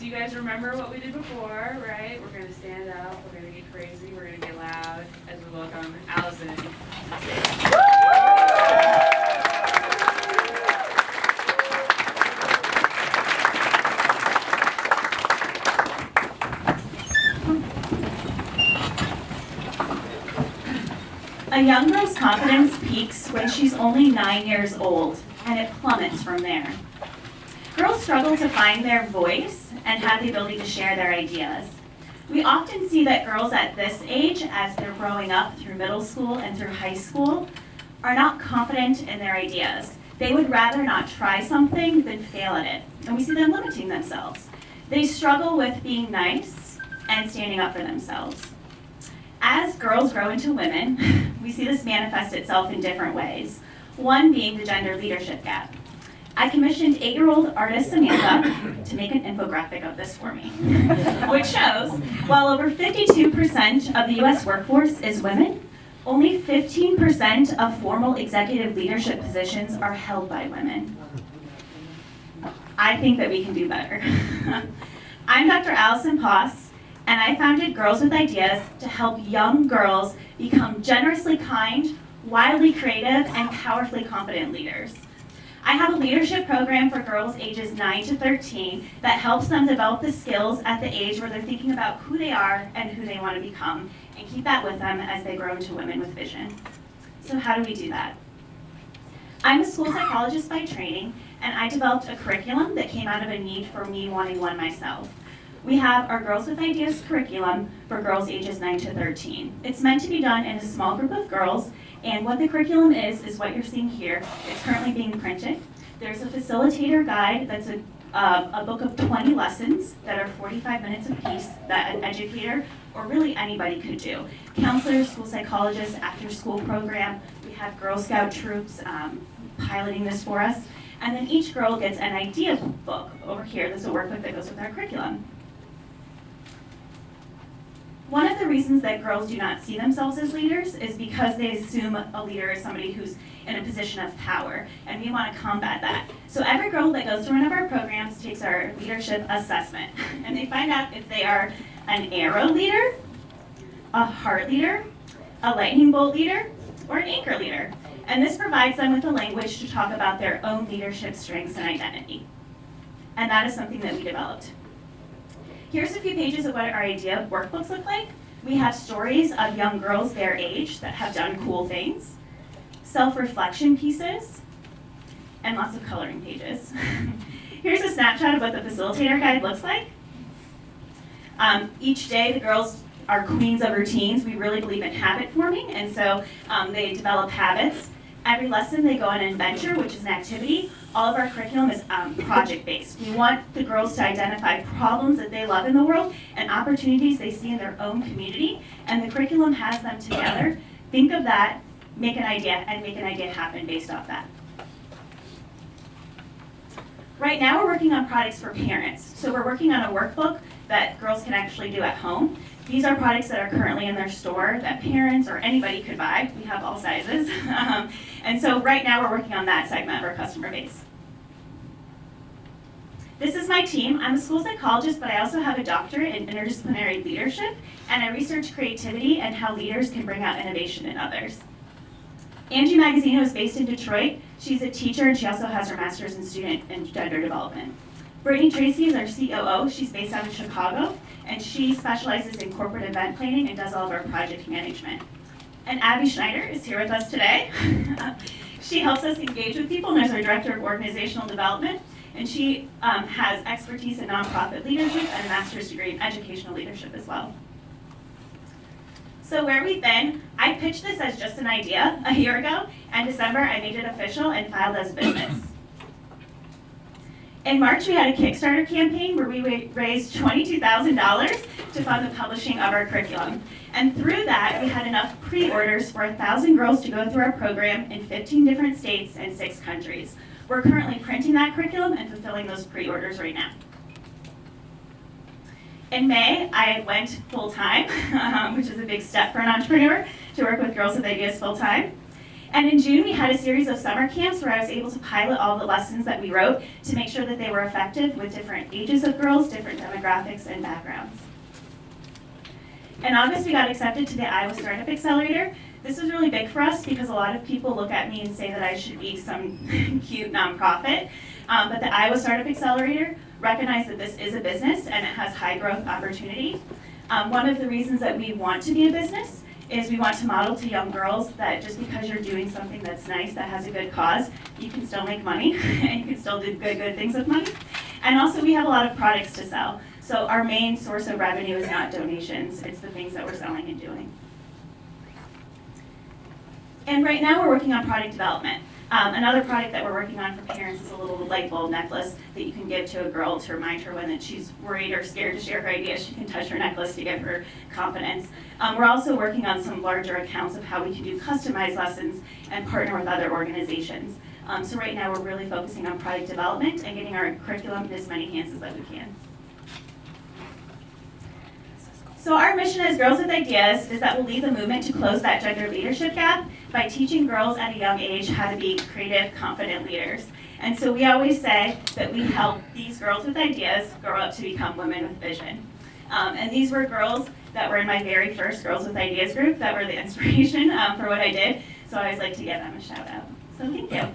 So you guys remember what we did before, right? We're going to stand up, we're going to get crazy, we're going to get loud as we welcome Allison. A young girl's confidence peaks when she's only 9 years old, and it plummets from there. Girls struggle to find their voice and have the ability to share their ideas. We often see that girls at this age, as they're growing up through middle school and through high school, are not confident in their ideas. They would rather not try something than fail at it, and we see them limiting themselves. They struggle with being nice and standing up for themselves. As girls grow into women, we see this manifest itself in different ways, one being the gender leadership gap. I commissioned 8-year-old artist Samantha to make an infographic of this for me, which shows while over 52% of the US workforce is women, only 15% of formal executive leadership positions are held by women. I think that we can do better. I'm Dr. Allison Poss, and I founded Girls with Ideas to help young girls become generously kind, wildly creative, and powerfully confident leaders. I have a leadership program for girls ages 9 to 13 that helps them develop the skills at the age where they're thinking about who they are and who they want to become, and keep that with them as they grow into women with vision. So how do we do that? I'm a school psychologist by training, and I developed a curriculum that came out of a need for me wanting one myself. We have our Girls with Ideas curriculum for girls ages 9 to 13. It's meant to be done in a small group of girls, and what the curriculum is what you're seeing here. It's currently being printed. There's a facilitator guide that's a book of 20 lessons that are 45 minutes apiece that an educator or really anybody could do. Counselors, school psychologists, after school program, we have Girl Scout troops piloting this for us. And then each girl gets an idea book over here. This is a workbook that goes with our curriculum. One of the reasons that girls do not see themselves as leaders is because they assume a leader is somebody who's in a position of power, and we want to combat that. So every girl that goes through one of our programs takes our leadership assessment, and they find out if they are an arrow leader, a heart leader, a lightning bolt leader, or an anchor leader. And this provides them with the language to talk about their own leadership strengths and identity. And that is something that we developed. Here's a few pages of what our idea workbooks look like. We have stories of young girls their age that have done cool things, self-reflection pieces, and lots of coloring pages. Here's a snapshot of what the facilitator guide looks like. Each day the girls are queens of routines. We really believe in habit forming, and so they develop habits. Every lesson they go on an adventure, which is an activity. All of our curriculum is project-based. We want the girls to identify problems that they love in the world and opportunities they see in their own community, and the curriculum has them together. Think of that, make an idea, and make an idea happen based off that. Right now we're working on products for parents. So we're working on a workbook that girls can actually do at home. These are products that are currently in their store that parents or anybody could buy. We have all sizes. And so right now we're working on that segment of our customer base. This is my team. I'm a school psychologist, but I also have a doctorate in interdisciplinary leadership, and I research creativity and how leaders can bring out innovation in others. Angie Magazzino is based in Detroit. She's a teacher, and she also has her master's in student and gender development. Brittany Tracy is our COO. She's based out of Chicago, and she specializes in corporate event planning and does all of our project management. And Abby Schneider is here with us today. She helps us engage with people and is our Director of Organizational Development, and she has expertise in nonprofit leadership and a master's degree in educational leadership as well. So where we've been, I pitched this as just an idea a year ago, and December I made it official and filed as business. In March, we had a Kickstarter campaign where we raised $22,000 to fund the publishing of our curriculum. And through that, we had enough pre-orders for 1,000 girls to go through our program in 15 different states and 6 countries. We're currently printing that curriculum and fulfilling those pre-orders right now. In May, I went full-time, which is a big step for an entrepreneur, to work with Girls with Ideas full-time. And in June, we had a series of summer camps where I was able to pilot all the lessons that we wrote to make sure that they were effective with different ages of girls, different demographics, and backgrounds. In August, we got accepted to the Iowa Startup Accelerator. This was really big for us because a lot of people look at me and say that I should be some cute nonprofit. But the Iowa Startup Accelerator recognized that this is a business and it has high growth opportunity. One of the reasons that we want to be a business is we want to model to young girls that just because you're doing something that's nice, that has a good cause, you can still make money and you can still do good things with money. And also we have a lot of products to sell. So our main source of revenue is not donations, it's the things that we're selling and doing. And right now we're working on product development. Another product that we're working on for parents is a little light bulb necklace that you can give to a girl to remind her when that she's worried or scared to share her ideas. She can touch her necklace to give her confidence. We're also working on some larger accounts of how we can do customized lessons and partner with other organizations. So right now we're really focusing on product development and getting our curriculum in as many hands as that we can. So our mission as Girls with Ideas is that we'll lead the movement to close that gender leadership gap by teaching girls at a young age how to be creative, confident leaders. And so we always say that we help these girls with ideas grow up to become women with vision. And these were girls that were in my very first Girls with Ideas group that were the inspiration for what I did. So I always like to give them a shout out. So thank you.